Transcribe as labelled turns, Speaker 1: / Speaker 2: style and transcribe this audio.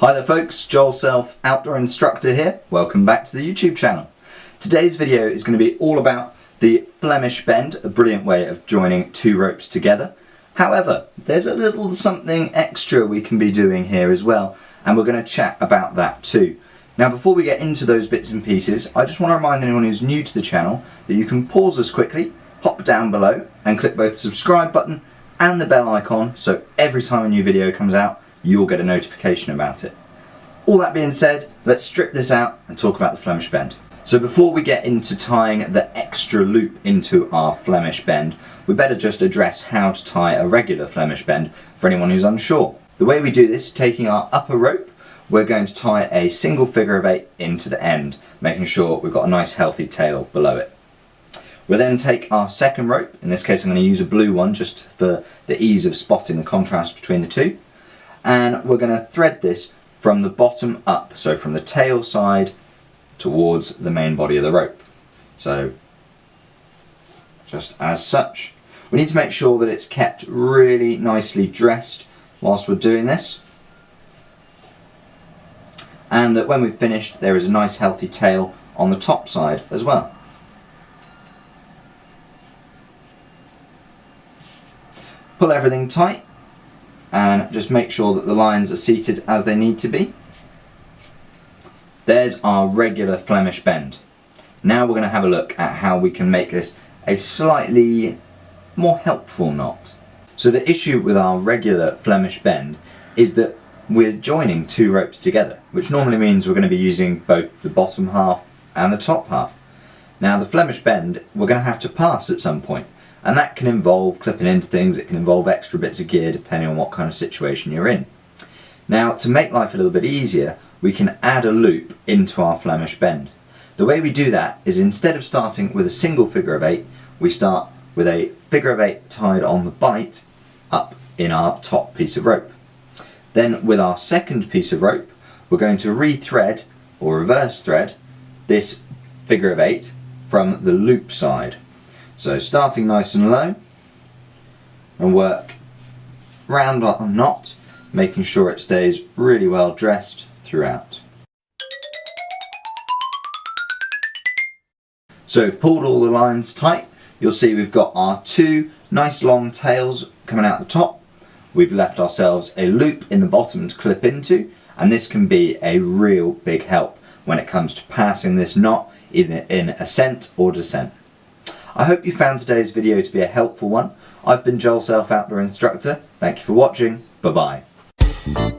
Speaker 1: Hi there folks, Joel Self, Outdoor Instructor here. Welcome back to the YouTube channel. Today's video is going to be all about the Flemish-Bend, a brilliant way of joining two ropes together. However, there's a little something extra we can be doing here as well, and we're going to chat about that too. Now before we get into those bits and pieces, I just want to remind anyone who's new to the channel that you can pause us quickly, hop down below and click both the subscribe button and the bell icon so every time a new video comes out you'll get a notification about it. All that being said, let's strip this out and talk about the Flemish-Bend. So before we get into tying the extra loop into our Flemish-Bend, we better just address how to tie a regular Flemish-Bend for anyone who's unsure. The way we do this, taking our upper rope, we're going to tie a single figure of 8 into the end, making sure we've got a nice healthy tail below it. We'll then take our second rope, in this case I'm going to use a blue one just for the ease of spotting the contrast between the two. And we're going to thread this from the bottom up, so from the tail side towards the main body of the rope. So just as such. We need to make sure that it's kept really nicely dressed whilst we're doing this, and that when we've finished there is a nice healthy tail on the top side as well. Pull everything tight and just make sure that the lines are seated as they need to be. There's our regular Flemish-Bend. Now we're going to have a look at how we can make this a slightly more helpful knot. So the issue with our regular Flemish-Bend is that we're joining two ropes together, which normally means we're going to be using both the bottom half and the top half. Now the Flemish-Bend we're going to have to pass at some point, and that can involve clipping into things, it can involve extra bits of gear depending on what kind of situation you're in. Now to make life a little bit easier, we can add a loop into our Flemish-Bend. The way we do that is instead of starting with a single figure of 8, we start with a figure of 8 tied on the bight up in our top piece of rope. Then with our second piece of rope, we're going to re-thread or reverse thread this figure of 8 from the loop side. So starting nice and low, and work round our knot, making sure it stays really well dressed throughout. So we've pulled all the lines tight. You'll see we've got our two nice long tails coming out the top. We've left ourselves a loop in the bottom to clip into, and this can be a real big help when it comes to passing this knot either in ascent or descent. I hope you found today's video to be a helpful one. I've been Joel Self, Outdoor Instructor. Thank you for watching. Bye bye.